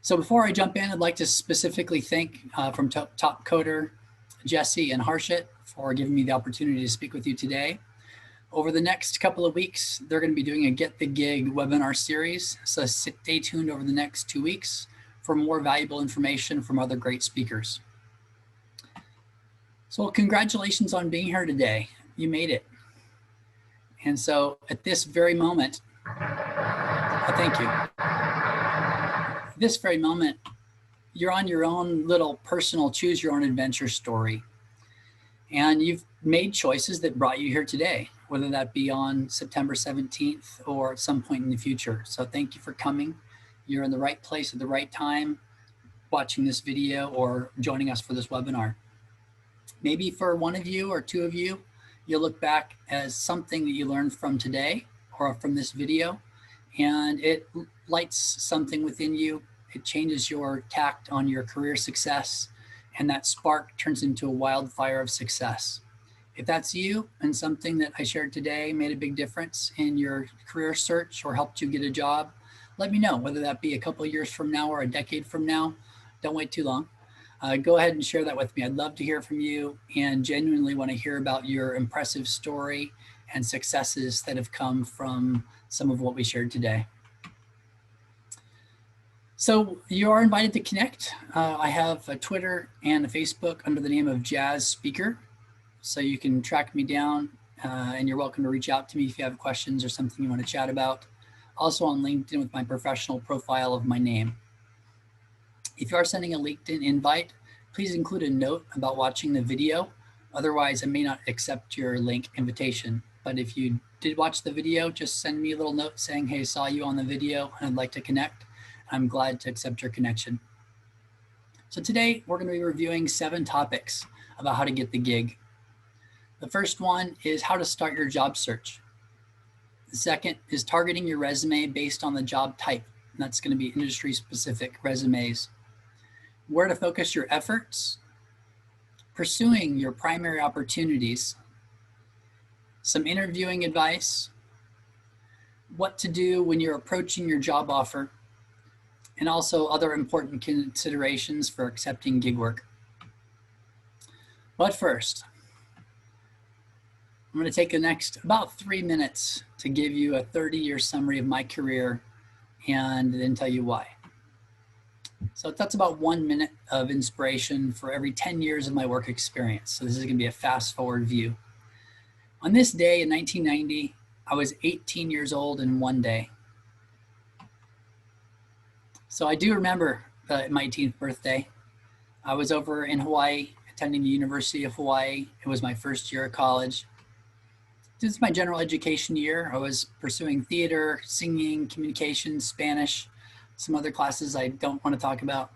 So before I jump in, I'd like to specifically thank from Topcoder, Jesse and Harshit for giving me the opportunity to speak with you today. Over the next couple of weeks, they're going to be doing a Get the Gig webinar series. So stay tuned over the next 2 weeks for more valuable information from other great speakers. So congratulations on being here today. You made it. And so at this very moment, thank you. At this very moment, you're on your own little personal choose your own adventure story. And you've made choices that brought you here today, whether that be on September 17th or at some point in the future. So thank you for coming. You're in the right place at the right time, watching this video or joining us for this webinar. Maybe for one of you or two of you, you'll look back as something that you learned from today or from this video, and it lights something within you. It changes your tact on your career success, and that spark turns into a wildfire of success. If that's you and something that I shared today made a big difference in your career search or helped you get a job, let me know, whether that be a couple of years from now or a decade from now. Don't wait too long. Go ahead and share that with me. I'd love to hear from you and genuinely want to hear about your impressive story and successes that have come from some of what we shared today. So you are invited to connect. I have a Twitter and a Facebook under the name of Jaz Speaker. So you can track me down and you're welcome to reach out to me if you have questions or something you want to chat about. Also on LinkedIn with my professional profile of my name. If you are sending a LinkedIn invite, please include a note about watching the video. Otherwise, I may not accept your link invitation. But if you did watch the video, just send me a little note saying, hey, saw you on the video and I'd like to connect. I'm glad to accept your connection. So today we're going to be reviewing 7 topics about how to get the gig. The first one is how to start your job search. The second is targeting your resume based on the job type. And that's going to be industry specific resumes. Where to focus your efforts, pursuing your primary opportunities, some interviewing advice, what to do when you're approaching your job offer, and also other important considerations for accepting gig work. But first, I'm going to take the next about 3 minutes to give you a 30-year summary of my career and then tell you why. So that's about 1 minute of inspiration for every 10 years of my work experience. So this is going to be a fast forward view. On this day in 1990, I was 18 years old in one day. So I do remember my 18th birthday. I was over in Hawaii, attending the University of Hawaii. It was my first year of college. This is my general education year. I was pursuing theater, singing, communications, Spanish, some other classes I don't want to talk about.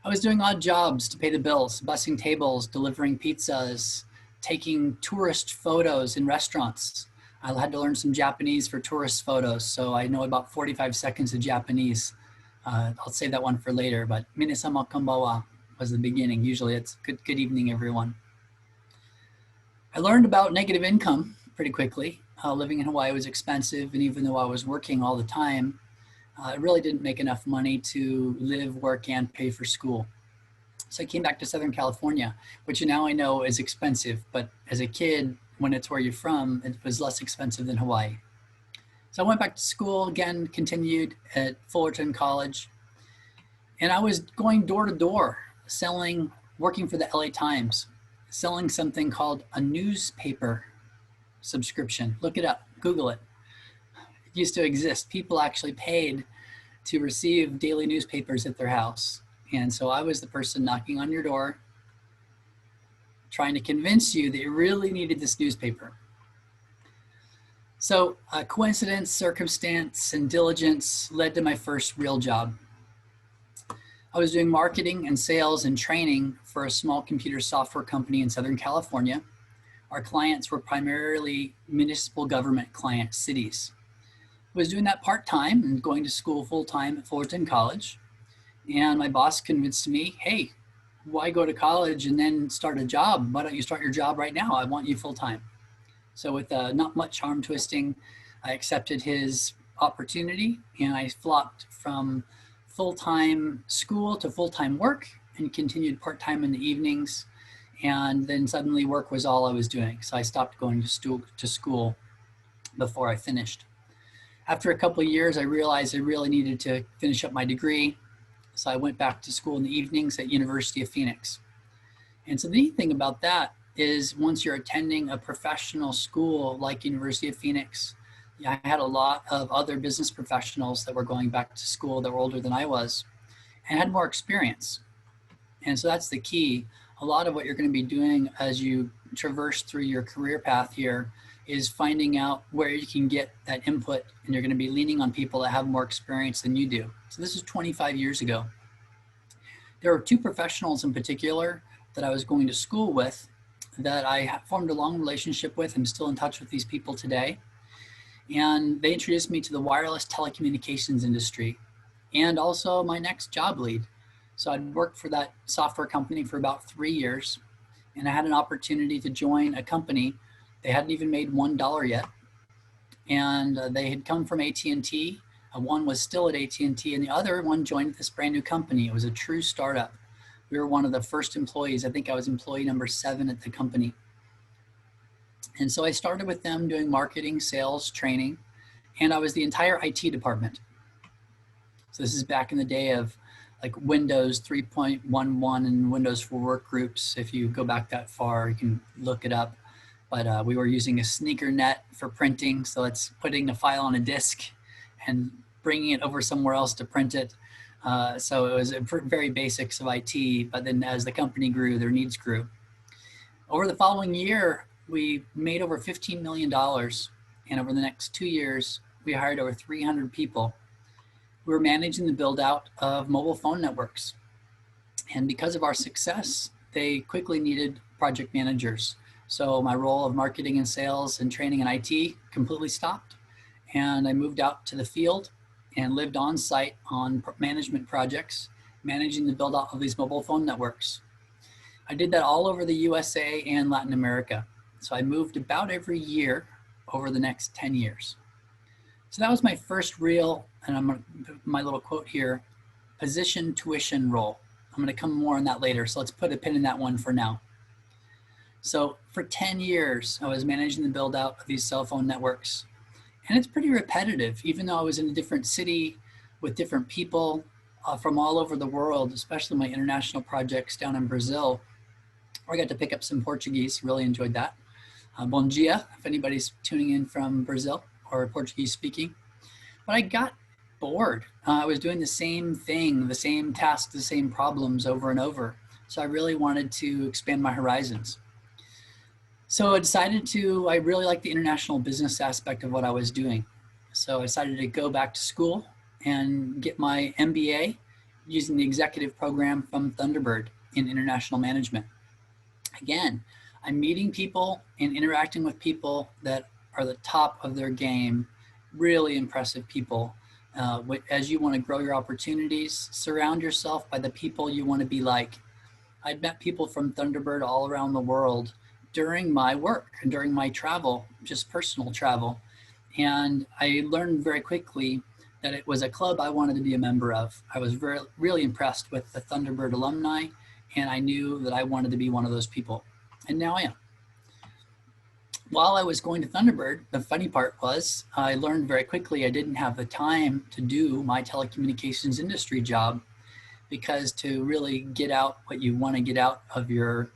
I was doing odd jobs to pay the bills, bussing tables, delivering pizzas, taking tourist photos in restaurants. I had to learn some Japanese for tourist photos, so I know about 45 seconds of Japanese. I'll save that one for later, but Minasama konbawa was the beginning. Usually it's good evening, everyone. I learned about negative income pretty quickly. Living in Hawaii was expensive, and even though I was working all the time, I really didn't make enough money to live, work, and pay for school. So I came back to Southern California, which now I know is expensive, but as a kid, when it's where you're from, it was less expensive than Hawaii. So I went back to school again, continued at Fullerton College, and I was going door to door, working for the LA Times, selling something called a newspaper subscription. Look it up, Google it. It used to exist. People actually paid to receive daily newspapers at their house. And so I was the person knocking on your door, trying to convince you that you really needed this newspaper. So coincidence, circumstance, and diligence led to my first real job. I was doing marketing and sales and training for a small computer software company in Southern California. Our clients were primarily municipal government client cities. I was doing that part-time and going to school full-time at Fullerton College. And my boss convinced me, hey, why go to college and then start a job? Why don't you start your job right now? I want you full-time. So with not much arm twisting, I accepted his opportunity and I flopped from full-time school to full-time work and continued part-time in the evenings. And then suddenly work was all I was doing. So I stopped going to school before I finished. After a couple of years, I realized I really needed to finish up my degree. So I went back to school in the evenings at University of Phoenix. And so the neat thing about that is once you're attending a professional school like University of Phoenix, I had a lot of other business professionals that were going back to school that were older than I was and had more experience. And so that's the key. A lot of what you're going to be doing as you traverse through your career path here is finding out where you can get that input, and you're going to be leaning on people that have more experience than you do. So this is 25 years ago. There were two professionals in particular that I was going to school with that I formed a long relationship with. I'm still in touch with these people today. And they introduced me to the wireless telecommunications industry and also my next job lead. So I'd worked for that software company for about 3 years, and I had an opportunity to join a company. They hadn't even made $1 yet. And they had come from AT&T. One was still at AT&T, and the other one joined this brand new company. It was a true startup. We were one of the first employees. I think I was employee number 7 at the company. And so I started with them doing marketing, sales, training, and I was the entire IT department. So this is back in the day of like Windows 3.11 and Windows for Workgroups. If you go back that far, you can look it up. But we were using a sneaker net for printing. So it's putting a file on a disk and bringing it over somewhere else to print it. So it was very basics of IT, but then as the company grew, their needs grew. Over the following year, we made over $15 million. And over the next 2 years, we hired over 300 people. We were managing the build out of mobile phone networks. And because of our success, they quickly needed project managers. So my role of marketing and sales and training in IT completely stopped. And I moved out to the field and lived on site on management projects, managing the build out of these mobile phone networks. I did that all over the USA and Latin America. So I moved about every year over the next 10 years. So that was my first real, and I'm going to put my little quote here, position tuition role. I'm going to come more on that later. So let's put a pin in that one for now. So for 10 years, I was managing the build out of these cell phone networks. And it's pretty repetitive, even though I was in a different city with different people from all over the world, especially my international projects down in Brazil, where I got to pick up some Portuguese, really enjoyed that. Bom dia, if anybody's tuning in from Brazil or Portuguese speaking. But I got bored. I was doing the same thing, the same tasks, the same problems over and over. So I really wanted to expand my horizons. So I decided I really liked the international business aspect of what I was doing. So I decided to go back to school and get my MBA using the executive program from Thunderbird in international management. Again, I'm meeting people and interacting with people that are the top of their game, really impressive people. As you want to grow your opportunities, surround yourself by the people you want to be like. I'd met people from Thunderbird all around the world during my work and during my travel, just personal travel. And I learned very quickly that it was a club I wanted to be a member of. I was really impressed with the Thunderbird alumni, and I knew that I wanted to be one of those people. And now I am. While I was going to Thunderbird, the funny part was I learned very quickly I didn't have the time to do my telecommunications industry job, because to really get out what you want to get out of your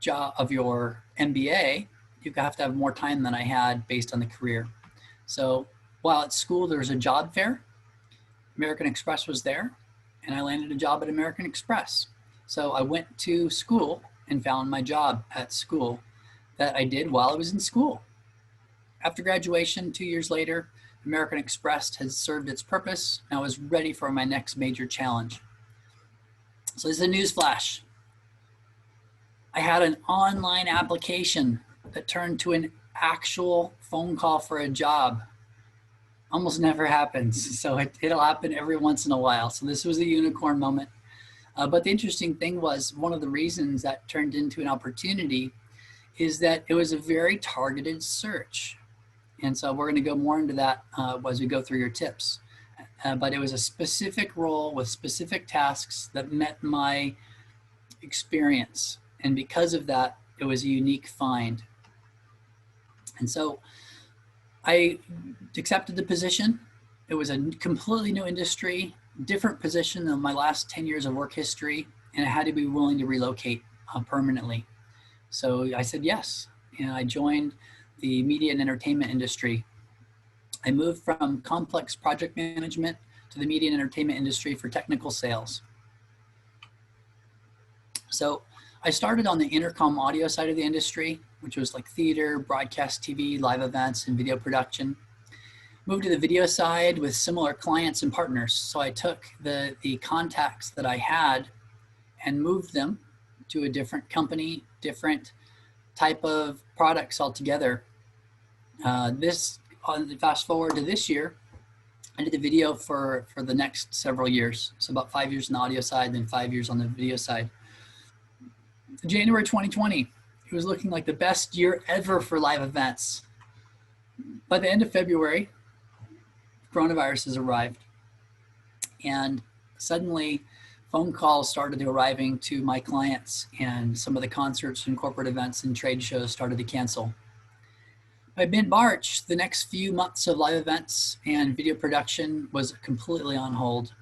job, of your MBA, you have to have more time than I had based on the career. So while at school, there was a job fair. American Express was there, and I landed a job at American Express. So I went to school and found my job at school that I did while I was in school. After graduation, 2 years later, American Express has served its purpose, and I was ready for my next major challenge. So this is a news flash. I had an online application that turned to an actual phone call for a job. Almost never happens. So it'll happen every once in a while. So this was a unicorn moment. But the interesting thing was, one of the reasons that turned into an opportunity is that it was a very targeted search. And so we're going to go more into that as we go through your tips. but it was a specific role with specific tasks that met my experience. And because of that, it was a unique find. And so I accepted the position. It was a completely new industry, different position than my last 10 years of work history, and I had to be willing to relocate permanently. So I said yes, and I joined the media and entertainment industry. I moved from complex project management to the media and entertainment industry for technical sales. So I started on the intercom audio side of the industry, which was like theater, broadcast TV, live events, and video production. Moved to the video side with similar clients and partners. So I took the contacts that I had and moved them to a different company, different type of products altogether. Fast forward to this year, I did the video for the next several years. So about 5 years on the audio side, then 5 years on the video side. January 2020, it was looking like the best year ever for live events. By the end of February, coronavirus has arrived. And suddenly phone calls started arriving to my clients, and some of the concerts and corporate events and trade shows started to cancel. By mid-March, the next few months of live events and video production was completely on hold.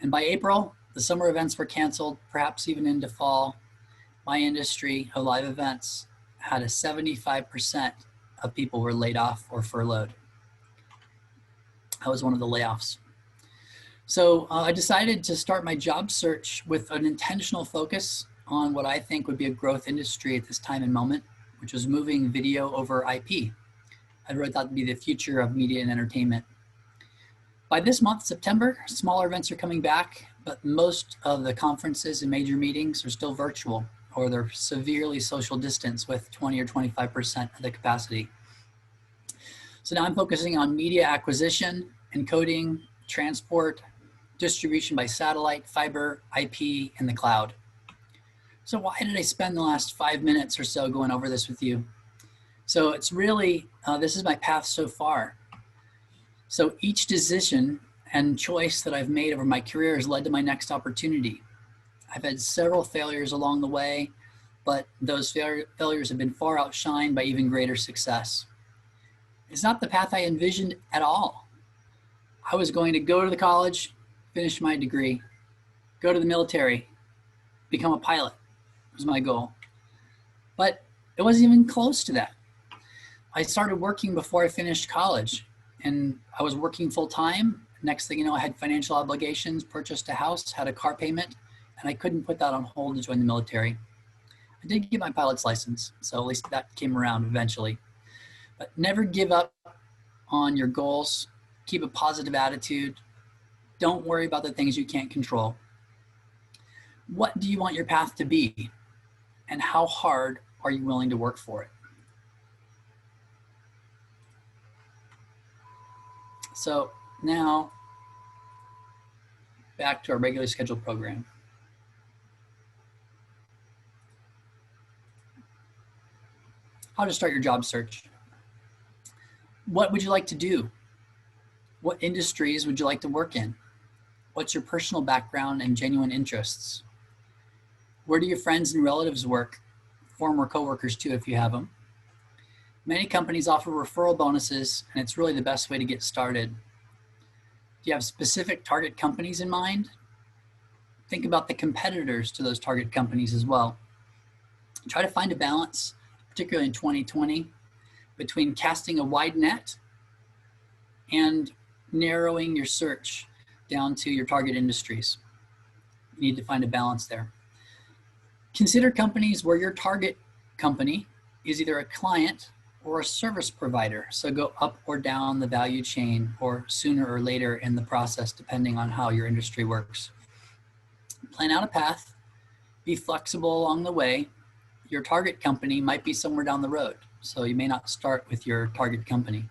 And by April, the summer events were canceled, perhaps even into fall. My industry of live events had a 75% of people were laid off or furloughed. I was one of the layoffs. So I decided to start my job search with an intentional focus on what I think would be a growth industry at this time and moment, which was moving video over IP. I really thought it'd be the future of media and entertainment. By this month, September, smaller events are coming back, but most of the conferences and major meetings are still virtual, or they're severely social distance with 20 or 25% of the capacity. So now I'm focusing on media acquisition, encoding, transport, distribution by satellite, fiber, IP, and the cloud. So why did I spend the last 5 minutes or so going over this with you? So it's really, this is my path so far. So each decision and choice that I've made over my career has led to my next opportunity. I've had several failures along the way, but those failures have been far outshined by even greater success. It's not the path I envisioned at all. I was going to go to the college, finish my degree, go to the military, become a pilot was my goal. But it wasn't even close to that. I started working before I finished college, and I was working full time. Next thing you know, I had financial obligations, purchased a house, had a car payment, and I couldn't put that on hold to join the military. I did get my pilot's license, so at least that came around eventually. But never give up on your goals. Keep a positive attitude. Don't worry about the things you can't control. What do you want your path to be? And how hard are you willing to work for it? So now, back to our regularly scheduled program. How to start your job search. What would you like to do? What industries would you like to work in? What's your personal background and genuine interests? Where do your friends and relatives work? Former coworkers too, if you have them. Many companies offer referral bonuses, and it's really the best way to get started. Do you have specific target companies in mind? Think about the competitors to those target companies as well. Try to find a balance, particularly in 2020, between casting a wide net and narrowing your search down to your target industries. You need to find a balance there. Consider companies where your target company is either a client or a service provider. So go up or down the value chain, or sooner or later in the process, depending on how your industry works. Plan out a path, be flexible along the way. Your target company might be somewhere down the road, so you may not start with your target company.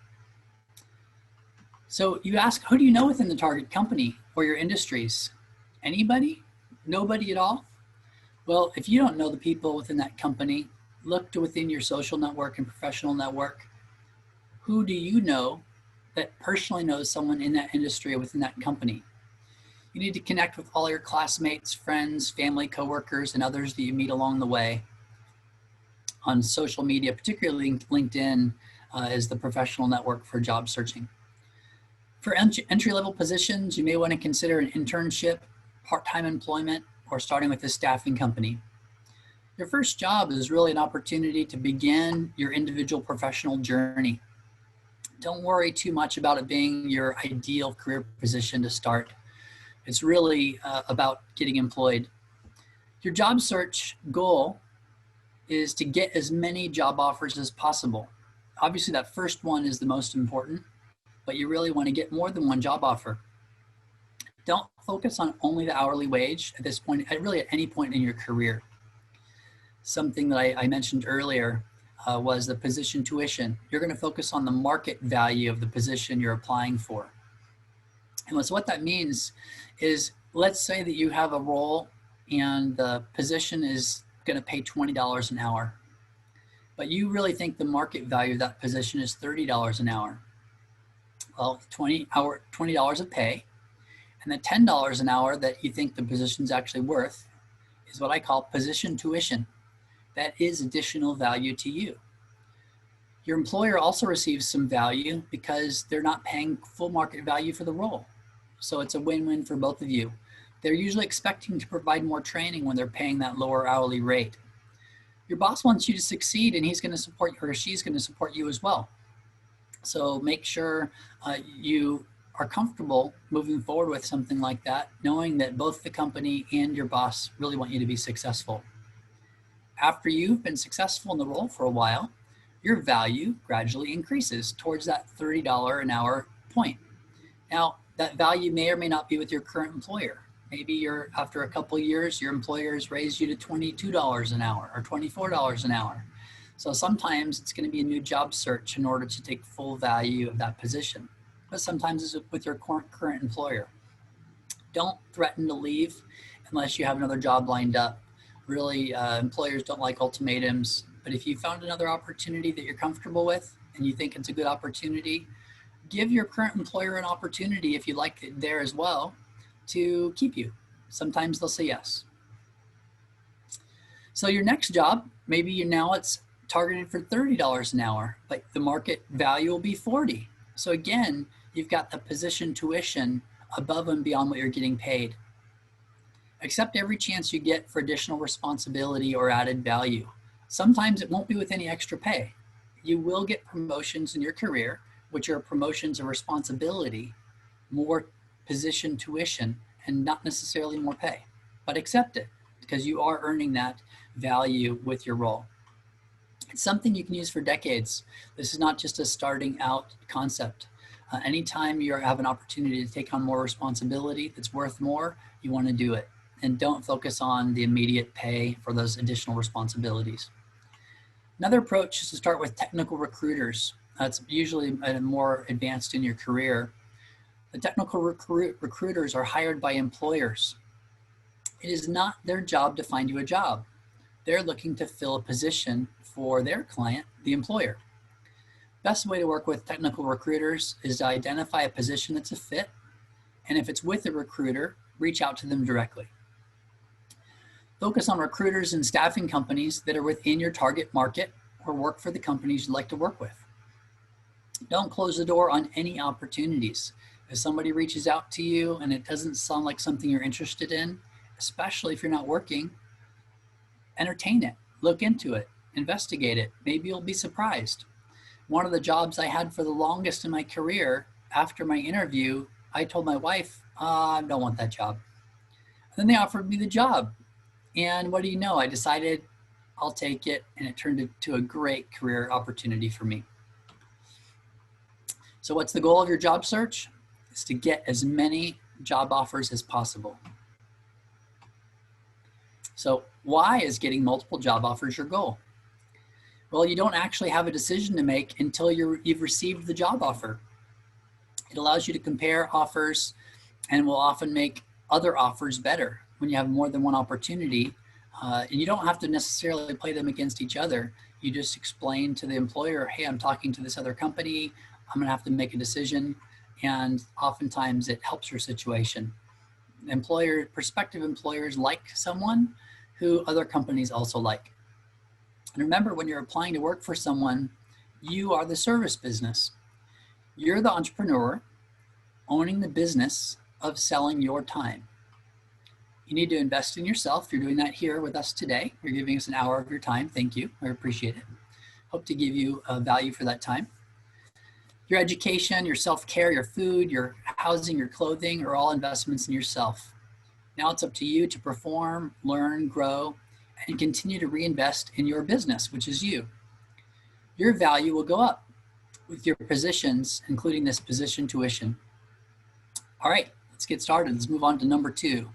So you ask, who do you know within the target company or your industries? Anybody? Nobody at all? Well, if you don't know the people within that company, look to within your social network and professional network. Who do you know that personally knows someone in that industry or within that company. You need to connect with all your classmates, friends, family, coworkers, and others that you meet along the way on social media, particularly LinkedIn is the professional network for job searching. For entry-level positions, you may want to consider an internship, part-time employment, or starting with a staffing company. Your first job is really an opportunity to begin your individual professional journey. Don't worry too much about it being your ideal career position to start. It's really about getting employed. Your job search goal is to get as many job offers as possible. Obviously, that first one is the most important, but you really want to get more than one job offer. Don't focus on only the hourly wage at this point, really at any point in your career. Something that I mentioned earlier was the position tuition. You're going to focus on the market value of the position you're applying for. And so what that means is, let's say that you have a role and the position is going to pay $20 an hour, but you really think the market value of that position is $30 an hour. Well, $20 of pay, and the $10 an hour that you think the position's actually worth is what I call position tuition. That is additional value to you. Your employer also receives some value because they're not paying full market value for the role. So it's a win-win for both of you. They're usually expecting to provide more training when they're paying that lower hourly rate. Your boss wants you to succeed, and he's going to support you, or she's going to support you as well. So make sure you are comfortable moving forward with something like that, knowing that both the company and your boss really want you to be successful. After you've been successful in the role for a while, your value gradually increases towards that $30 an hour point. Now, that value may or may not be with your current employer. Maybe after a couple of years, your employer has raised you to $22 an hour or $24 an hour. So sometimes it's going to be a new job search in order to take full value of that position. But sometimes it's with your current employer. Don't threaten to leave unless you have another job lined up. Really, employers don't like ultimatums. But if you found another opportunity that you're comfortable with and you think it's a good opportunity, give your current employer an opportunity, if you like it there as well, to keep you. Sometimes they'll say yes. So your next job, maybe now it's targeted for $30 an hour, but the market value will be $40. So again, you've got the position tuition above and beyond what you're getting paid. Accept every chance you get for additional responsibility or added value. Sometimes it won't be with any extra pay. You will get promotions in your career, which are promotions of responsibility, more position tuition, and not necessarily more pay. But accept it, because you are earning that value with your role. It's something you can use for decades. This is not just a starting out concept. Anytime you have an opportunity to take on more responsibility that's worth more, you want to do it. And don't focus on the immediate pay for those additional responsibilities. Another approach is to start with technical recruiters. That's usually more advanced in your career. The technical recruiters are hired by employers. It is not their job to find you a job. They're looking to fill a position for their client, the employer. Best way to work with technical recruiters is to identify a position that's a fit, and if it's with a recruiter, reach out to them directly. Focus on recruiters and staffing companies that are within your target market or work for the companies you'd like to work with. Don't close the door on any opportunities. If somebody reaches out to you and it doesn't sound like something you're interested in, especially if you're not working, entertain it, look into it, investigate it. Maybe you'll be surprised. One of the jobs I had for the longest in my career, after my interview, I told my wife, I don't want that job. And then they offered me the job. And what do you know? I decided I'll take it, and it turned into a great career opportunity for me. So what's the goal of your job search? It's to get as many job offers as possible. So why is getting multiple job offers your goal? Well, you don't actually have a decision to make until you've received the job offer. It allows you to compare offers and will often make other offers better when you have more than one opportunity. And you don't have to necessarily play them against each other. You just explain to the employer, hey, I'm talking to this other company. I'm gonna have to make a decision, and oftentimes it helps your situation. Prospective employers like someone who other companies also like. And remember, when you're applying to work for someone, you are the service business. You're the entrepreneur owning the business of selling your time. You need to invest in yourself. You're doing that here with us today. You're giving us an hour of your time. Thank you. I appreciate it. Hope to give you value for that time. Your education, your self-care, your food, your housing, your clothing are all investments in yourself. Now it's up to you to perform, learn, grow, and continue to reinvest in your business, which is you. Your value will go up with your positions, including this position tuition. All right, let's get started. Let's move on to number 2,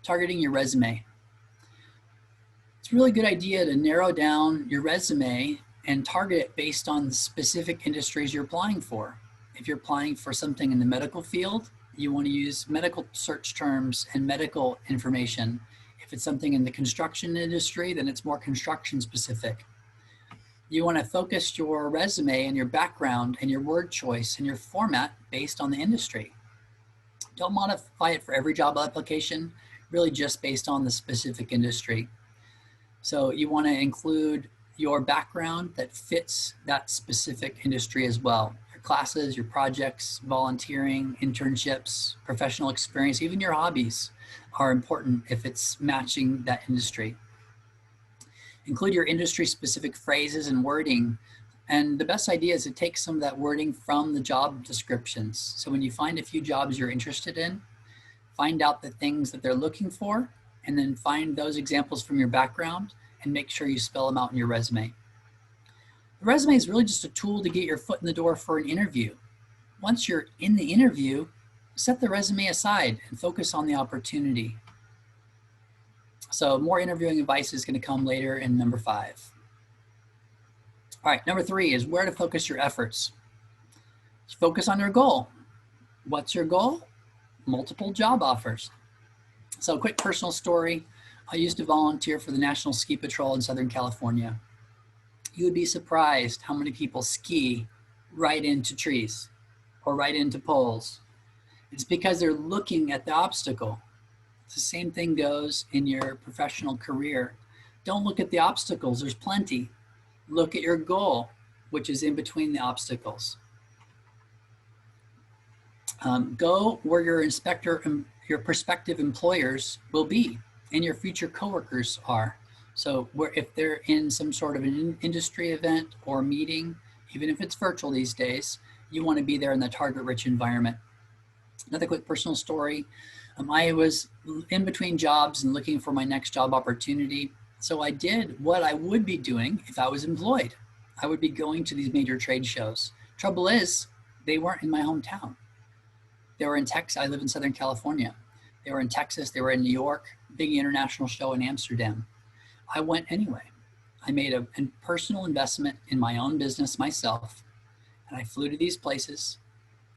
targeting your resume. It's a really good idea to narrow down your resume and target it based on the specific industries you're applying for. If you're applying for something in the medical field, you want to use medical search terms and medical information. If it's something in the construction industry, then it's more construction specific. You want to focus your resume and your background and your word choice and your format based on the industry. Don't modify it for every job application, really just based on the specific industry. So you want to include your background that fits that specific industry as well. Your classes, your projects, volunteering, internships, professional experience, even your hobbies are important if it's matching that industry. Include your industry-specific phrases and wording. And the best idea is to take some of that wording from the job descriptions. So when you find a few jobs you're interested in, find out the things that they're looking for, and then find those examples from your background and make sure you spell them out in your resume. The resume is really just a tool to get your foot in the door for an interview. Once you're in the interview, set the resume aside and focus on the opportunity. So more interviewing advice is going to come later in number 5. All right, number 3 is where to focus your efforts. Focus on your goal. What's your goal? Multiple job offers. So a quick personal story. I used to volunteer for the National Ski Patrol in Southern California. You would be surprised how many people ski right into trees or right into poles. It's because they're looking at the obstacle. The same thing goes in your professional career. Don't look at the obstacles, there's plenty. Look at your goal, which is in between the obstacles. Go where your prospective employers will be and your future coworkers are. So if they're in some sort of an industry event or meeting, even if it's virtual these days, you want to be there in the target-rich environment. Another quick personal story. I was in between jobs and looking for my next job opportunity. So I did what I would be doing if I was employed. I would be going to these major trade shows. Trouble is, they weren't in my hometown. They were in Texas. I live in Southern California. They were in Texas. They were in New York, big international show in Amsterdam. I went anyway. I made a personal investment in my own business myself, and I flew to these places,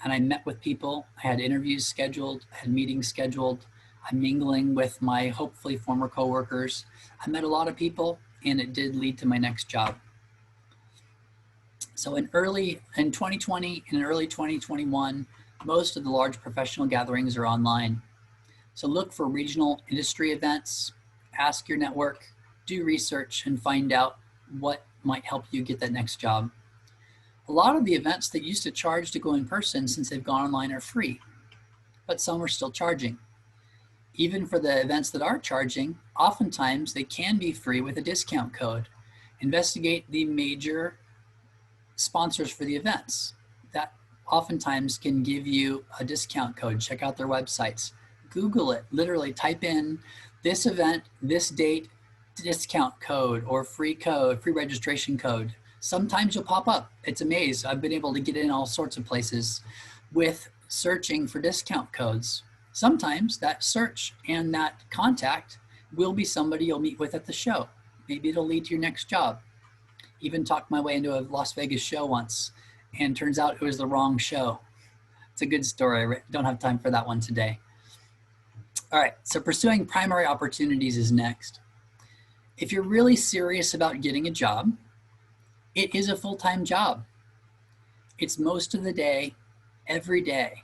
and I met with people. I had interviews scheduled, I had meetings scheduled. I'm mingling with my hopefully former coworkers. I met a lot of people, and it did lead to my next job. So in 2020 and early 2021, most of the large professional gatherings are online. So look for regional industry events, ask your network, do research, and find out what might help you get that next job. A lot of the events that used to charge to go in person, since they've gone online, are free, but some are still charging. Even for the events that are charging, oftentimes they can be free with a discount code. Investigate the major sponsors for the events. That oftentimes can give you a discount code. Check out their websites. Google it, literally type in this event, this date, discount code or free registration code. Sometimes you'll pop up. It's a maze. I've been able to get in all sorts of places with searching for discount codes. Sometimes that search and that contact will be somebody you'll meet with at the show. Maybe it'll lead to your next job. Even talked my way into a Las Vegas show once, and turns out it was the wrong show. It's a good story. I don't have time for that one today. All right, so pursuing primary opportunities is next. If you're really serious about getting a job, it is a full-time job. It's most of the day, every day,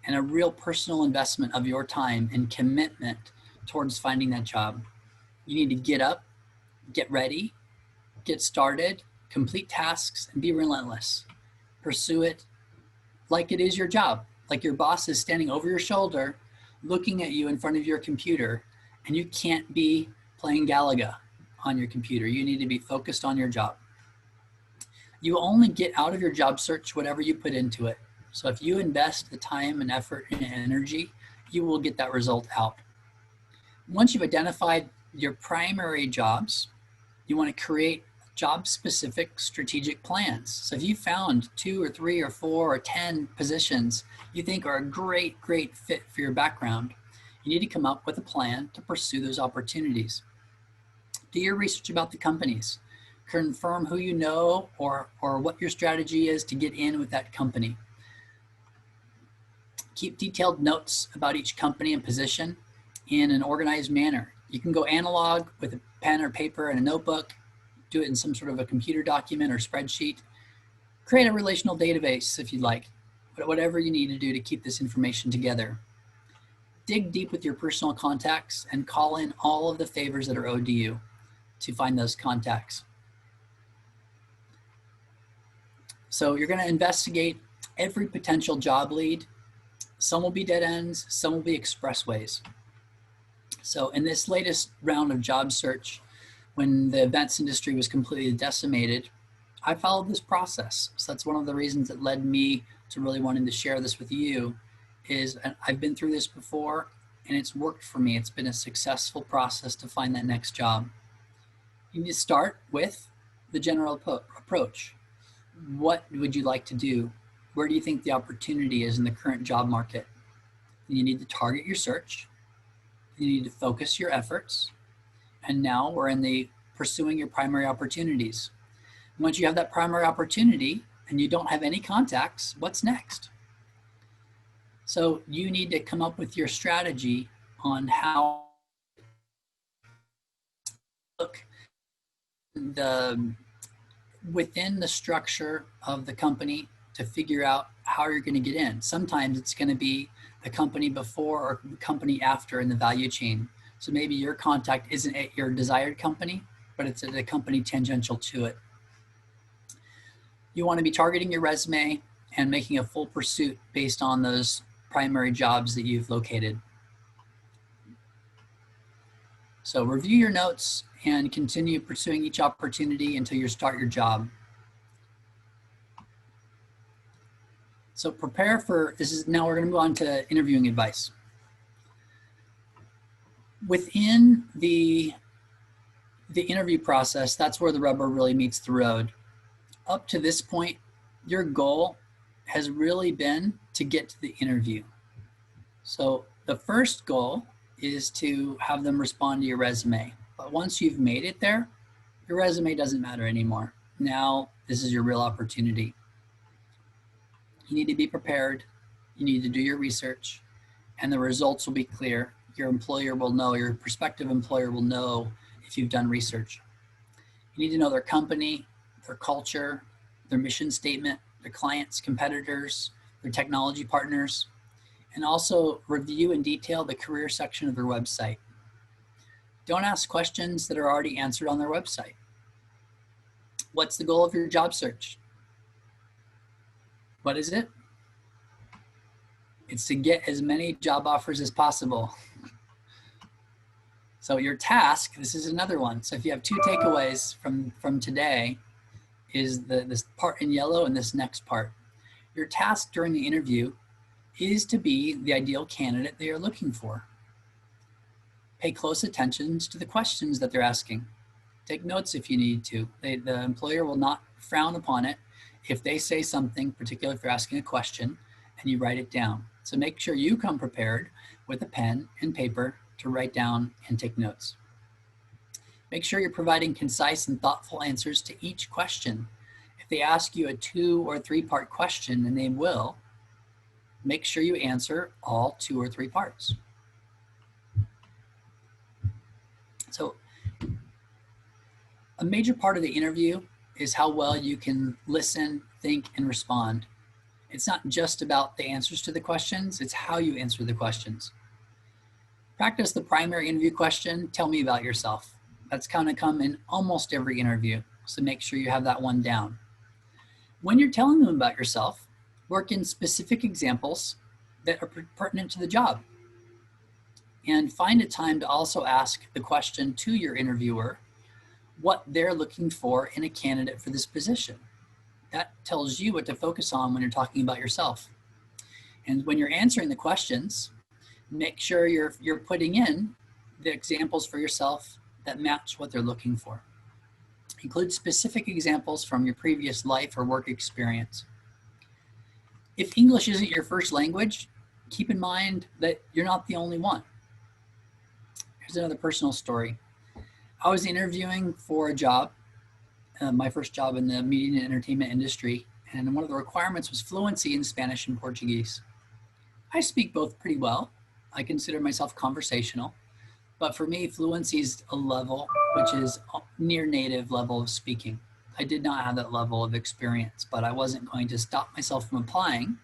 and a real personal investment of your time and commitment towards finding that job. You need to get up, get ready, get started, complete tasks, and be relentless. Pursue it like it is your job, like your boss is standing over your shoulder, looking at you in front of your computer, and you can't be playing Galaga on your computer. You need to be focused on your job. You only get out of your job search whatever you put into it. So if you invest the time and effort and energy, you will get that result out. Once you've identified your primary jobs, you want to create job-specific strategic plans. So if you found 2 or 3 or 4 or 10 positions you think are a great fit for your background, you need to come up with a plan to pursue those opportunities. Do your research about the companies. Confirm who you know or what your strategy is to get in with that company. Keep detailed notes about each company and position in an organized manner. You can go analog with a pen or paper and a notebook, do it in some sort of a computer document or spreadsheet. Create a relational database if you'd like, but whatever you need to do to keep this information together. Dig deep with your personal contacts and call in all of the favors that are owed to you to find those contacts. So you're going to investigate every potential job lead. Some will be dead ends, some will be expressways. So in this latest round of job search, when the events industry was completely decimated, I followed this process. So that's one of the reasons that led me to really wanting to share this with you is I've been through this before and it's worked for me. It's been a successful process to find that next job. You need to start with the general approach. What would you like to do? Where do you think the opportunity is in the current job market? You need to target your search. You need to focus your efforts. And now we're in the pursuing your primary opportunities. Once you have that primary opportunity and you don't have any contacts, what's next? So you need to come up with your strategy on how look within the structure of the company to figure out how you're going to get in. Sometimes it's going to be the company before or the company after in the value chain. So maybe your contact isn't at your desired company, but it's at a company tangential to it. You want to be targeting your resume and making a full pursuit based on those primary jobs that you've located. So review your notes and continue pursuing each opportunity until you start your job. So prepare for, now we're going to move on to interviewing advice. Within the interview process, that's where the rubber really meets the road. Up to this point, your goal has really been to get to the interview. So the first goal is to have them respond to your resume. But once you've made it there, your resume doesn't matter anymore. Now, this is your real opportunity. You need to be prepared. You need to do your research, and the results will be clear. Your employer will know, your prospective employer will know if you've done research. You need to know their company, their culture, their mission statement, their clients, competitors, their technology partners, and also review in detail the career section of their website. Don't ask questions that are already answered on their website. What's the goal of your job search? What is it? It's to get as many job offers as possible. So your task, this is another one. So if you have 2 takeaways from today, is this part in yellow and this next part. Your task during the interview is to be the ideal candidate they are looking for. Pay close attention to the questions that they're asking. Take notes if you need to. The employer will not frown upon it if they say something, particularly if they're asking a question, and you write it down. So make sure you come prepared with a pen and paper to write down and take notes. Make sure you're providing concise and thoughtful answers to each question. If they ask you a 2 or 3 part question, and they will, make sure you answer all 2 or 3 parts. So a major part of the interview is how well you can listen think, and respond. It's not just about the answers to the questions, it's how you answer the questions. Practice the primary interview question, tell me about yourself. That's going to come in almost every interview, so make sure you have that one down. When you're telling them about yourself, work in specific examples that are pertinent to the job. And find a time to also ask the question to your interviewer what they're looking for in a candidate for this position. That tells you what to focus on when you're talking about yourself. And when you're answering the questions, make sure you're putting in the examples for yourself that match what they're looking for. Include specific examples from your previous life or work experience. If English isn't your first language, keep in mind that you're not the only one. Here's another personal story. I was interviewing for a job, my first job in the media and entertainment industry, and one of the requirements was fluency in Spanish and Portuguese. I speak both pretty well. I consider myself conversational, but for me, fluency is a level which is near native level of speaking. I did not have that level of experience, but I wasn't going to stop myself from applying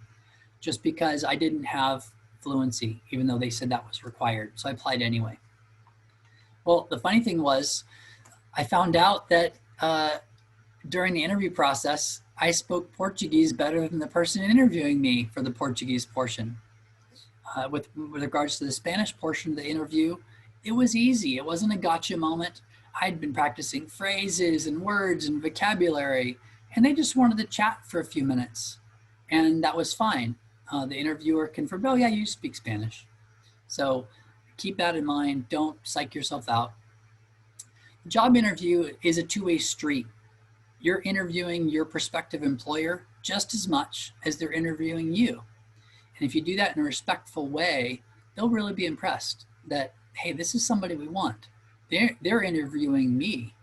just because I didn't have fluency, even though they said that was required. So I applied anyway. Well, the funny thing was, I found out that during the interview process, I spoke Portuguese better than the person interviewing me for the Portuguese portion. With regards to the Spanish portion of the interview, it was easy. It wasn't a gotcha moment. I'd been practicing phrases and words and vocabulary, and they just wanted to chat for a few minutes. And that was fine. The interviewer confirmed, oh yeah, you speak Spanish. So keep that in mind. Don't psych yourself out. The job interview is a two-way street. You're interviewing your prospective employer just as much as they're interviewing you. And if you do that in a respectful way, they'll really be impressed that, hey, this is somebody we want. They're interviewing me.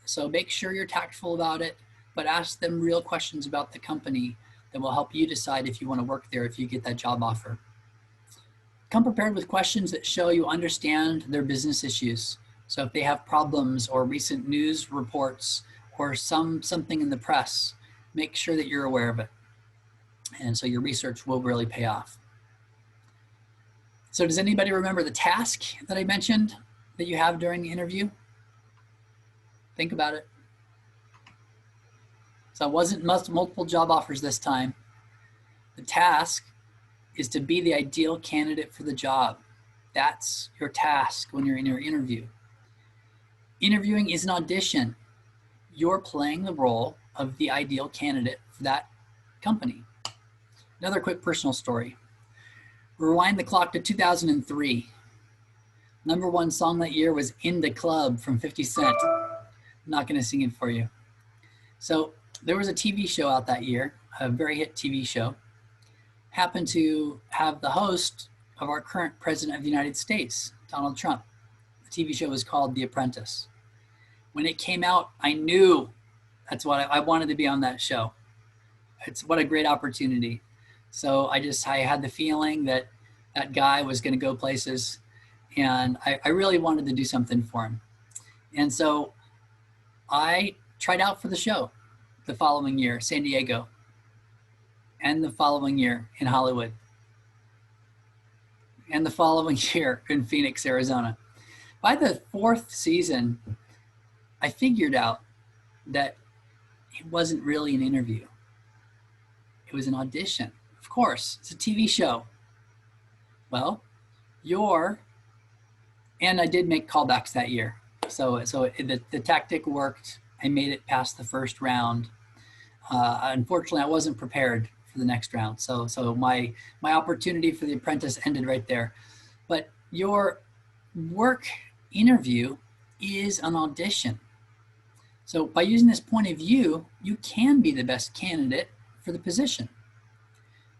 So make sure you're tactful about it, but ask them real questions about the company that will help you decide if you want to work there if you get that job offer. Come prepared with questions that show you understand their business issues. So if they have problems or recent news reports or something in the press, make sure that you're aware of it. And so your research will really pay off. So does anybody remember the task that I mentioned that you have during the interview? Think about it. So it wasn't multiple job offers this time. The task is to be the ideal candidate for the job. That's your task when you're in your interview. Interviewing is an audition. You're playing the role of the ideal candidate for that company. Another quick personal story. Rewind the clock to 2003. #1 song that year was In the Club from 50 Cent. I'm not going to sing it for you. So there was a TV show out that year, a very hit TV show. Happened to have the host of our current president of the United States, Donald Trump. The TV show was called The Apprentice. When it came out, I knew that's what I wanted to be on that show. What a great opportunity. So I had the feeling that that guy was going to go places, and I really wanted to do something for him. And so I tried out for the show the following year, San Diego, and the following year in Hollywood, and the following year in Phoenix, Arizona. By the 4th season, I figured out that it wasn't really an interview. It was an audition. Of course, it's a TV show. Well, and I did make callbacks that year. So the tactic worked. I made it past the first round. Unfortunately, I wasn't prepared for the next round. So my opportunity for The Apprentice ended right there. But your work interview is an audition. So by using this point of view, you can be the best candidate for the position.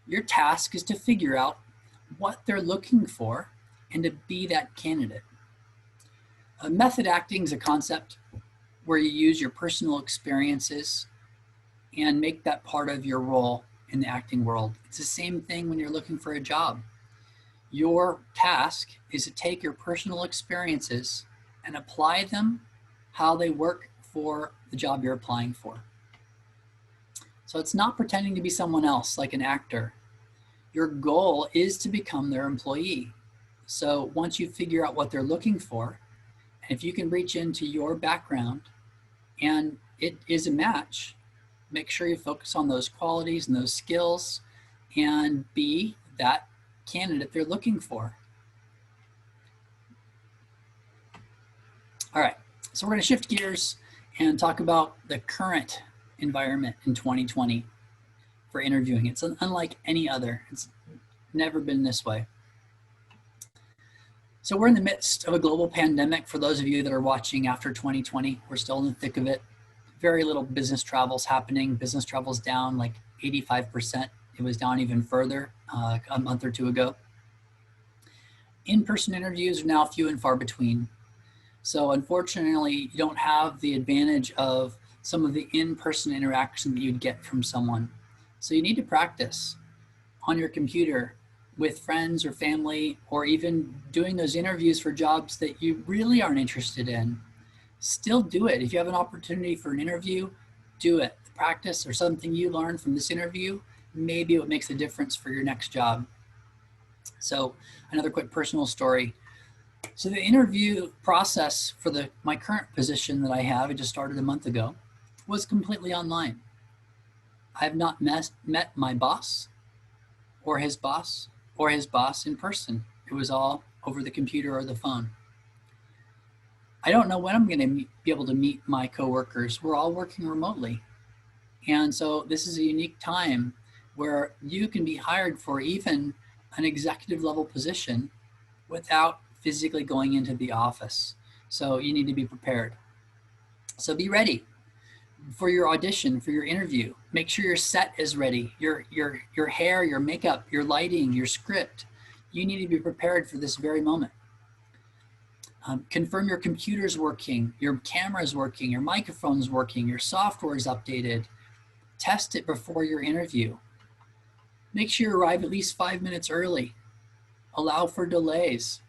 Your task is to figure out what they're looking for and to be that candidate. Method acting is a concept where you use your personal experiences and make that part of your role in the acting world. It's the same thing when you're looking for a job. Your task is to take your personal experiences and apply them how they work for the job you're applying for. So it's not pretending to be someone else like an actor. Your goal is to become their employee. So once you figure out what they're looking for, and if you can reach into your background and it is a match, make sure you focus on those qualities and those skills and be that candidate they're looking for. All right, so we're going to shift gears and talk about the current environment in 2020 for interviewing. It's unlike any other. It's never been this way. So we're in the midst of a global pandemic. For those of you that are watching after 2020, we're still in the thick of it. Very little business travels happening. Business travel's down like 85%. It was down even further a month or two ago. In-person interviews are now few and far between. So unfortunately, you don't have the advantage of some of the in-person interaction that you'd get from someone. So you need to practice on your computer with friends or family, or even doing those interviews for jobs that you really aren't interested in. Still do it. If you have an opportunity for an interview, do it. The practice or something you learned from this interview, maybe what makes a difference for your next job. So another quick personal story. So the interview process for my current position that I have, it just started a month ago, was completely online. I have not met my boss or his boss in person. It was all over the computer or the phone. I don't know when I'm going to be able to meet my coworkers. We're all working remotely. And so this is a unique time where you can be hired for even an executive level position without physically going into the office. So you need to be prepared. So be ready for your audition, for your interview. Make sure your set is ready. Your hair, your makeup, your lighting, your script. You need to be prepared for this very moment. Confirm your computer's working, your camera's working, your microphone's working, your software is updated. Test it before your interview. Make sure you arrive at least 5 minutes early. Allow for delays.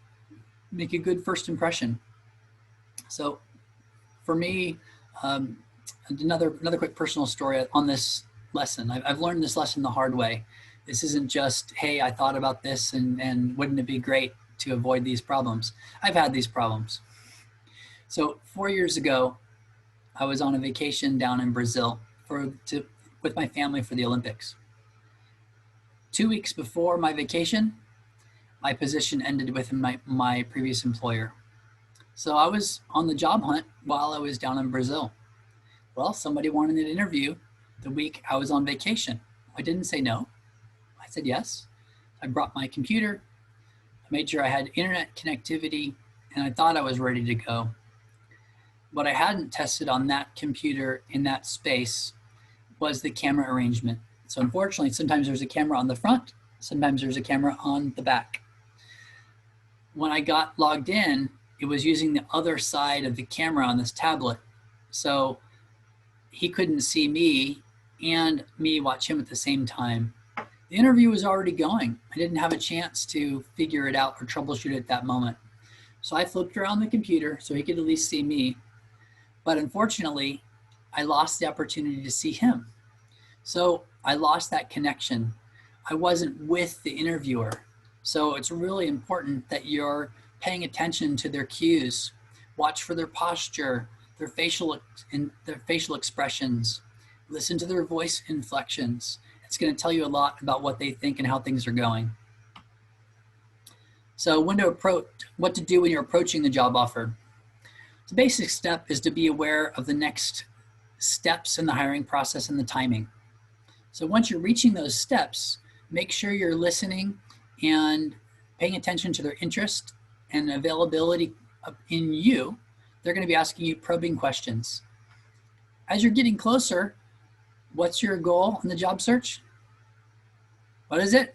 Make a good first impression. So for me, another quick personal story on this lesson. I've learned this lesson the hard way. This isn't just, hey, I thought about this and wouldn't it be great to avoid these problems? I've had these problems. So 4 years ago, I was on a vacation down in Brazil with my family for the Olympics. 2 weeks before my vacation, my position ended with my previous employer. So I was on the job hunt while I was down in Brazil. Well, somebody wanted an interview the week I was on vacation. I didn't say no. I said yes. I brought my computer. I made sure I had internet connectivity, and I thought I was ready to go. What I hadn't tested on that computer in that space was the camera arrangement. So unfortunately, sometimes there's a camera on the front, sometimes there's a camera on the back. When I got logged in, it was using the other side of the camera on this tablet. So he couldn't see me and me watch him at the same time. The interview was already going. I didn't have a chance to figure it out or troubleshoot it at that moment. So I flipped around the computer so he could at least see me. But unfortunately, I lost the opportunity to see him. So I lost that connection. I wasn't with the interviewer. So it's really important that you're paying attention to their cues. Watch for their posture, their facial expressions. Listen to their voice inflections. It's going to tell you a lot about what they think and how things are going. So what to do when you're approaching the job offer. The basic step is to be aware of the next steps in the hiring process and the timing. So once you're reaching those steps, make sure you're listening and paying attention to their interest and availability in you. They're going to be asking you probing questions. As you're getting closer, what's your goal in the job search? What is it?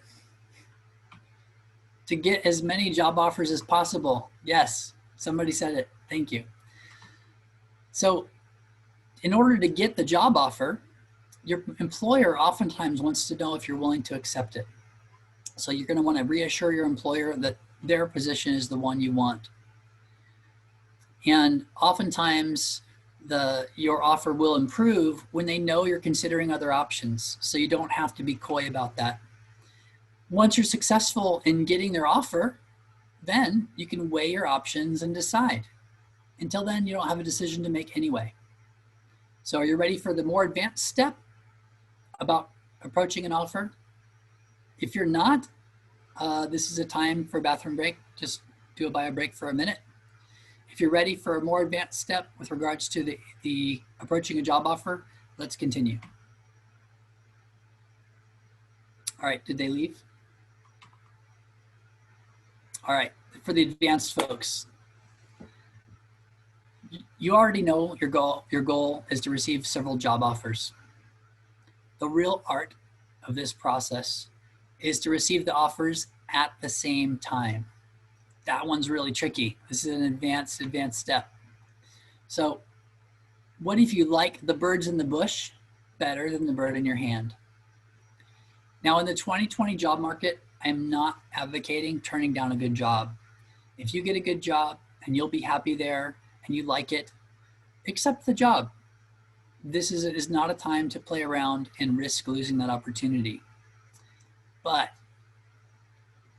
To get as many job offers as possible. Yes, somebody said it. Thank you. So in order to get the job offer, your employer oftentimes wants to know if you're willing to accept it. So you're going to want to reassure your employer that their position is the one you want. And oftentimes your offer will improve when they know you're considering other options. So you don't have to be coy about that. Once you're successful in getting their offer, then you can weigh your options and decide. Until then, you don't have a decision to make anyway. So are you ready for the more advanced step about approaching an offer? If you're not, this is a time for a bathroom break. Just do a bio break for a minute. If you're ready for a more advanced step with regards to the approaching a job offer, let's continue. All right, did they leave? All right, for the advanced folks, you already know your goal. Your goal is to receive several job offers. The real art of this process is to receive the offers at the same time. That one's really tricky. This is an advanced step. So what if you like the birds in the bush better than the bird in your hand? Now in the 2020 job market, I'm not advocating turning down a good job. If you get a good job and you'll be happy there and you like it, accept the job. This is not a time to play around and risk losing that opportunity. But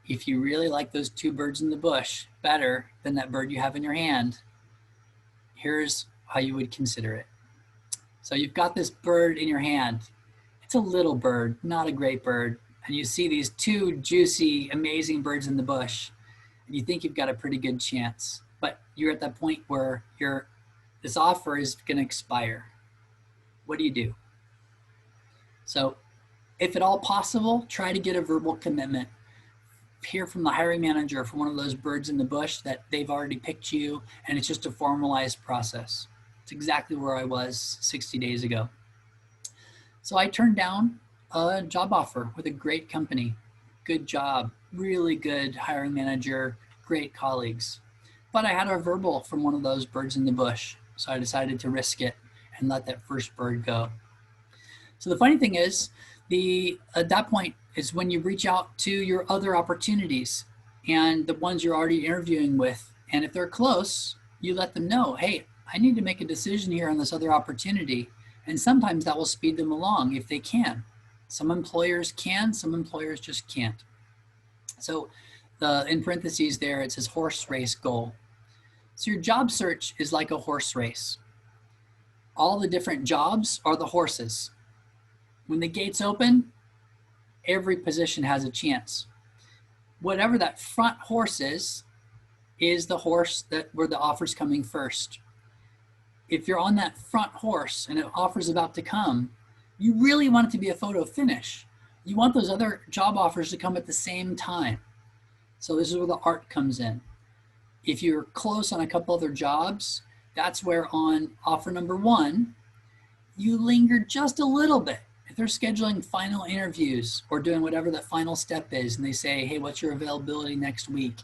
if you really like those two birds in the bush better than that bird you have in your hand, here's how you would consider it. So you've got this bird in your hand. It's a little bird, not a great bird. And you see these two juicy, amazing birds in the bush. And you think you've got a pretty good chance. But you're at that point where this offer is going to expire. What do you do? So if at all possible, try to get a verbal commitment. Hear from the hiring manager for one of those birds in the bush that they've already picked you, and it's just a formalized process. It's exactly where I was 60 days ago. So I turned down a job offer with a great company, good job, really good hiring manager, great colleagues. But I had a verbal from one of those birds in the bush, so I decided to risk it and let that first bird go. So the funny thing is, at that point is when you reach out to your other opportunities and the ones you're already interviewing with. And if they're close, you let them know, hey, I need to make a decision here on this other opportunity. And sometimes that will speed them along if they can. Some employers can, some employers just can't. So in parentheses there, it says horse race goal. So your job search is like a horse race. All the different jobs are the horses. When the gates open, every position has a chance. Whatever that front horse is the horse where the offer's coming first. If you're on that front horse and an offer's about to come, you really want it to be a photo finish. You want those other job offers to come at the same time. So this is where the art comes in. If you're close on a couple other jobs, that's where on offer number one, you linger just a little bit. If they're scheduling final interviews or doing whatever that final step is, and they say, hey, what's your availability next week?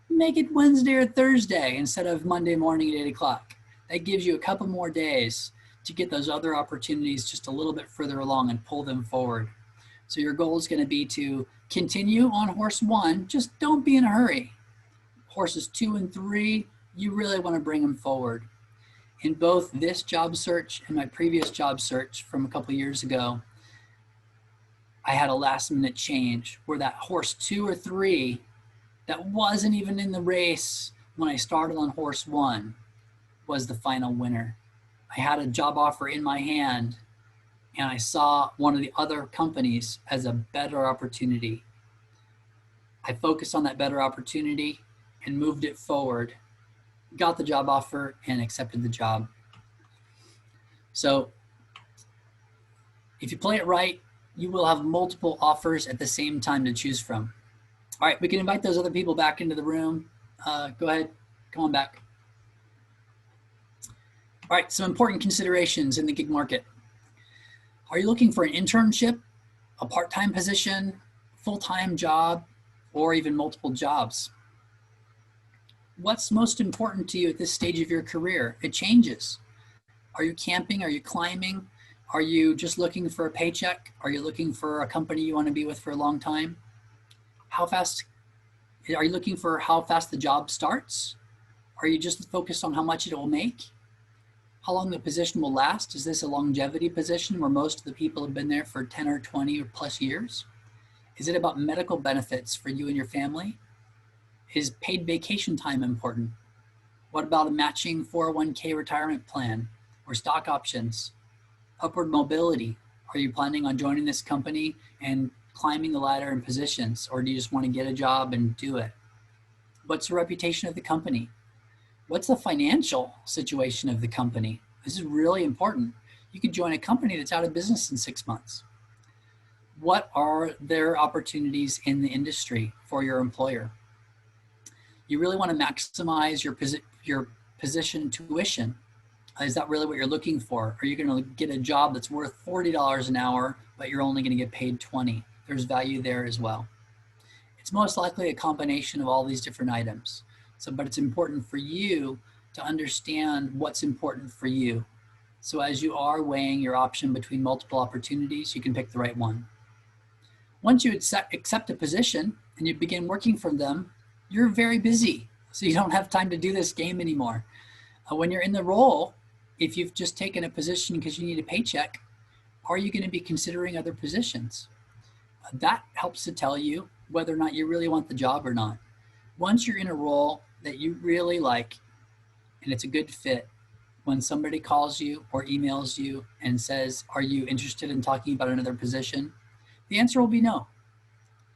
Make it Wednesday or Thursday instead of Monday morning at 8 o'clock. That gives you a couple more days to get those other opportunities just a little bit further along and pull them forward. So your goal is going to be to continue on horse one, just don't be in a hurry. Horses 2 and 3, you really want to bring them forward. In both this job search and my previous job search from a couple years ago, I had a last minute change where that horse 2 or 3 that wasn't even in the race when I started on horse 1 was the final winner. I had a job offer in my hand and I saw one of the other companies as a better opportunity. I focused on that better opportunity and moved it forward, got the job offer and accepted the job. So if you play it right, you will have multiple offers at the same time to choose from. All right, we can invite those other people back into the room. Go ahead, come on back. All right, some important considerations in the gig market. Are you looking for an internship, a part-time position, full-time job, or even multiple jobs? What's most important to you at this stage of your career? It changes. Are you camping? Are you climbing? Are you just looking for a paycheck? Are you looking for a company you want to be with for a long time? How fast, are you looking for how fast the job starts? Are you just focused on how much it will make? How long the position will last. Is this a longevity position where most of the people have been there for 10 or 20 or plus years? Is it about medical benefits for you and your family? Is paid vacation time important? What about a matching 401k retirement plan or stock options? Upward mobility. Are you planning on joining this company and climbing the ladder in positions, or do you just want to get a job and do it? What's the reputation of the company? What's the financial situation of the company? This is really important. You could join a company that's out of business in 6 months. What are their opportunities in the industry for your employer? You really want to maximize your position tuition. Is that really what you're looking for? Are you going to get a job that's worth $40 an hour, but you're only going to get paid $20? There's value there as well. It's most likely a combination of all these different items. But it's important for you to understand what's important for you. So as you are weighing your option between multiple opportunities, you can pick the right one. Once you accept a position and you begin working from them, you're very busy. So you don't have time to do this game anymore. When you're in the role, if you've just taken a position because you need a paycheck, are you going to be considering other positions? That helps to tell you whether or not you really want the job or not. Once you're in a role that you really like and it's a good fit, when somebody calls you or emails you and says, are you interested in talking about another position? The answer will be no.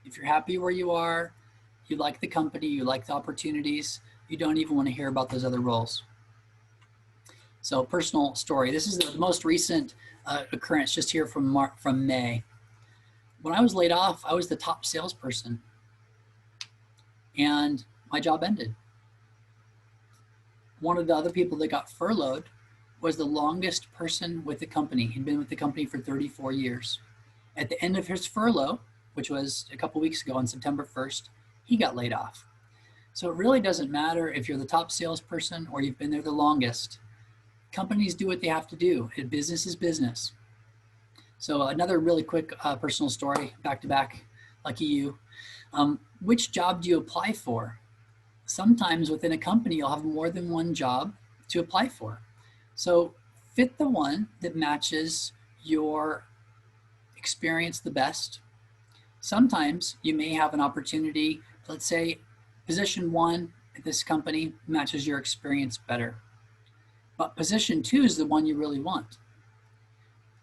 If you're happy where you are, you like the company, you like the opportunities, you don't even want to hear about those other roles. So personal story. This is the most recent occurrence just here from May. When I was laid off, I was the top salesperson and my job ended. One of the other people that got furloughed was the longest person with the company. He'd been with the company for 34 years. At the end of his furlough, which was a couple weeks ago on September 1st, he got laid off. So it really doesn't matter if you're the top salesperson or you've been there the longest. Companies do what they have to do. Business is business. So another really quick personal story, back to back, lucky you. Which job do you apply for? Sometimes within a company, you'll have more than one job to apply for. So fit the one that matches your experience the best. Sometimes you may have an opportunity, let's say position 1 at this company matches your experience better. But position 2 is the one you really want.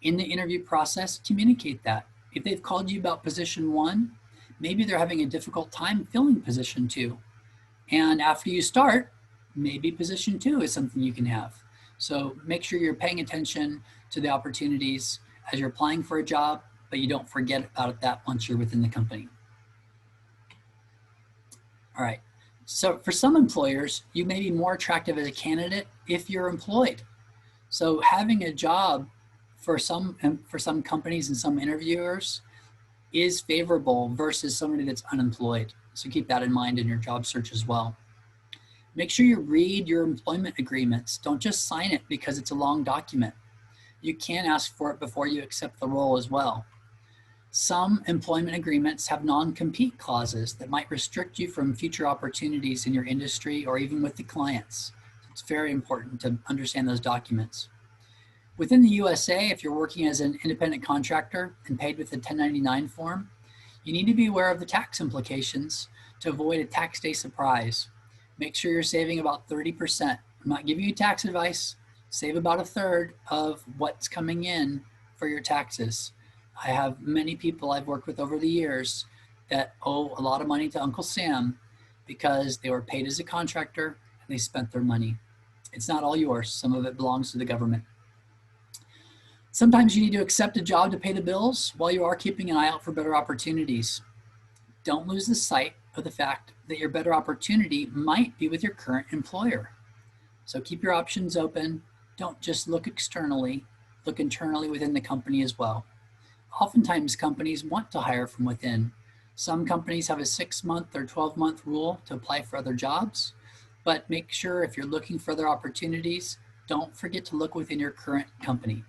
In the interview process, communicate that. If they've called you about position 1, maybe they're having a difficult time filling position 2. And after you start, maybe position 2 is something you can have. So make sure you're paying attention to the opportunities as you're applying for a job, but you don't forget about that once you're within the company. All right. So for some employers, you may be more attractive as a candidate if you're employed. So having a job for some companies and some interviewers is favorable versus somebody that's unemployed. So keep that in mind in your job search as well. Make sure you read your employment agreements. Don't just sign it because it's a long document. You can ask for it before you accept the role as well. Some employment agreements have non-compete clauses that might restrict you from future opportunities in your industry or even with the clients. It's very important to understand those documents. Within the USA, if you're working as an independent contractor and paid with a 1099 form, you need to be aware of the tax implications to avoid a tax day surprise. Make sure you're saving about 30%. I'm not giving you tax advice. Save about 1/3 of what's coming in for your taxes. I have many people I've worked with over the years that owe a lot of money to Uncle Sam because they were paid as a contractor and they spent their money. It's not all yours. Some of it belongs to the government. Sometimes you need to accept a job to pay the bills while you are keeping an eye out for better opportunities. Don't lose the sight of the fact that your better opportunity might be with your current employer. So keep your options open. Don't just look externally, look internally within the company as well. Oftentimes companies want to hire from within. Some companies have a 6-month or 12-month rule to apply for other jobs, but make sure if you're looking for other opportunities, don't forget to look within your current company.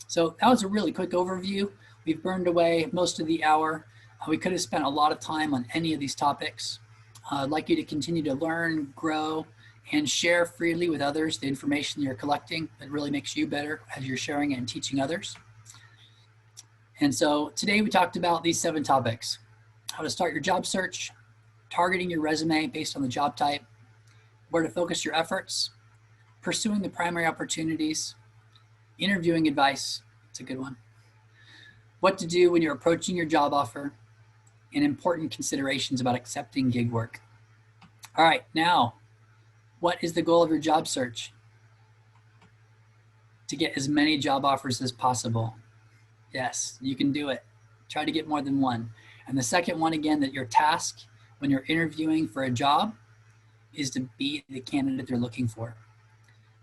So that was a really quick overview. We've burned away most of the hour. We could have spent a lot of time on any of these topics. I'd like you to continue to learn, grow, and share freely with others the information you're collecting that really makes you better as you're sharing it and teaching others. And so today we talked about these 7 topics: how to start your job search, targeting your resume based on the job type, where to focus your efforts, pursuing the primary opportunities, interviewing advice, it's a good one, what to do when you're approaching your job offer, and important considerations about accepting gig work. All right, now, what is the goal of your job search? To get as many job offers as possible. Yes, you can do it. Try to get more than one. And the second one, again, that your task when you're interviewing for a job is to be the candidate they're looking for.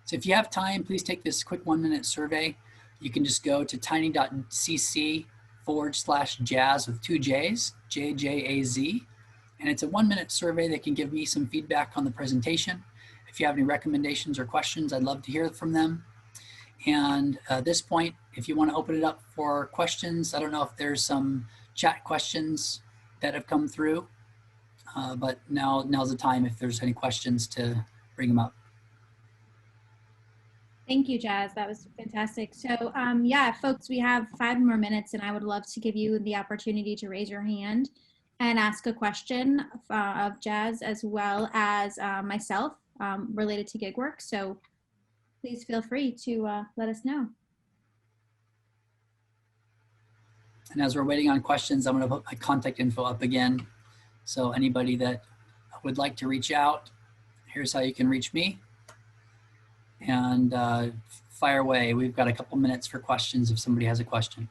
So if you have time, please take this quick 1-minute survey. You can just go to tiny.cc/jazz with 2 J's, JJAZ. And it's a 1-minute survey that can give me some feedback on the presentation. If you have any recommendations or questions, I'd love to hear from them. And at this point, if you want to open it up for questions, I don't know if there's some chat questions that have come through, but now's the time if there's any questions to bring them up. Thank you, Jazz. That was fantastic. So yeah, folks, we have 5 more minutes, and I would love to give you the opportunity to raise your hand and ask a question of Jazz as well as myself related to gig work. So please feel free to let us know. And as we're waiting on questions, I'm going to put my contact info up again. So anybody that would like to reach out, here's how you can reach me. And fire away. We've got a couple minutes for questions if somebody has a question.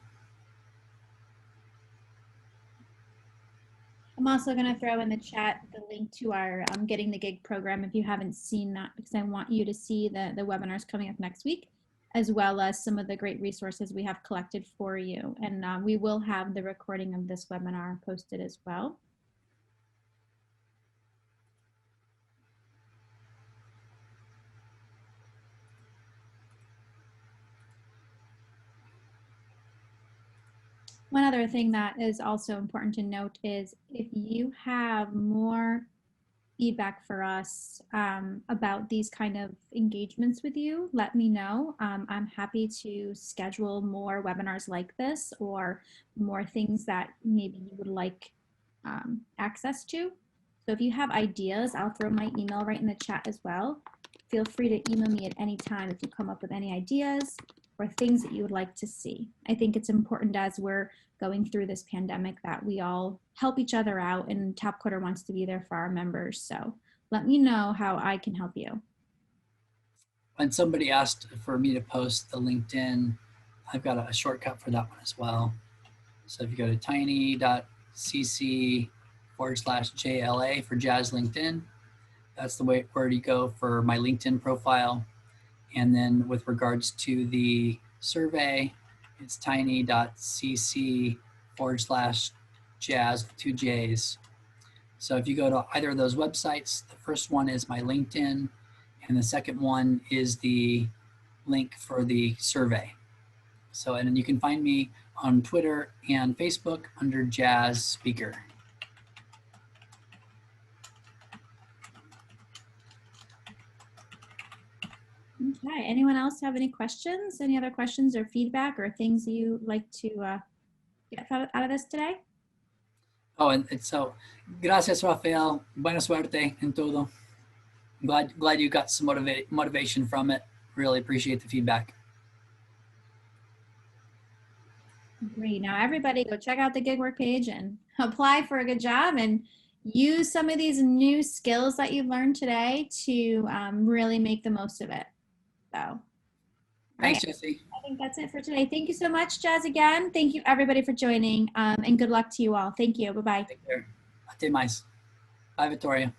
I'm also going to throw in the chat the link to our Getting the Gig program if you haven't seen that, because I want you to see the webinars coming up next week, as well as some of the great resources we have collected for you. And we will have the recording of this webinar posted as well. One other thing that is also important to note is if you have more feedback for us about these kind of engagements with you, let me know. I'm happy to schedule more webinars like this or more things that maybe you would like access to. So if you have ideas, I'll throw my email right in the chat as well. Feel free to email me at any time if you come up with any ideas or things that you would like to see. I think it's important as we're going through this pandemic that we all help each other out, and Topcoder wants to be there for our members. So let me know how I can help you. When somebody asked for me to post the LinkedIn, I've got a shortcut for that one as well. So if you go to tiny.cc/JLA for Jazz LinkedIn, that's the way where you go for my LinkedIn profile. And then with regards to the survey, it's tiny.cc/jazz with 2 J's. So if you go to either of those websites, the first one is my LinkedIn, and the second one is the link for the survey. So, and then you can find me on Twitter and Facebook under Jazz Speaker. Okay, anyone else have any questions? Any other questions or feedback or things you'd like to get out of this today? Oh, and so, gracias, Rafael. Buena suerte en todo. Glad you got some motivation from it. Really appreciate the feedback. Great. Now everybody go check out the gig work page and apply for a good job and use some of these new skills that you've learned today to really make the most of it. So, thanks, Jesse. I think that's it for today. Thank you so much, Jazz, again. Thank you, everybody, for joining, and good luck to you all. Thank you. Bye-bye. Take care. Até mais. Bye, Victoria.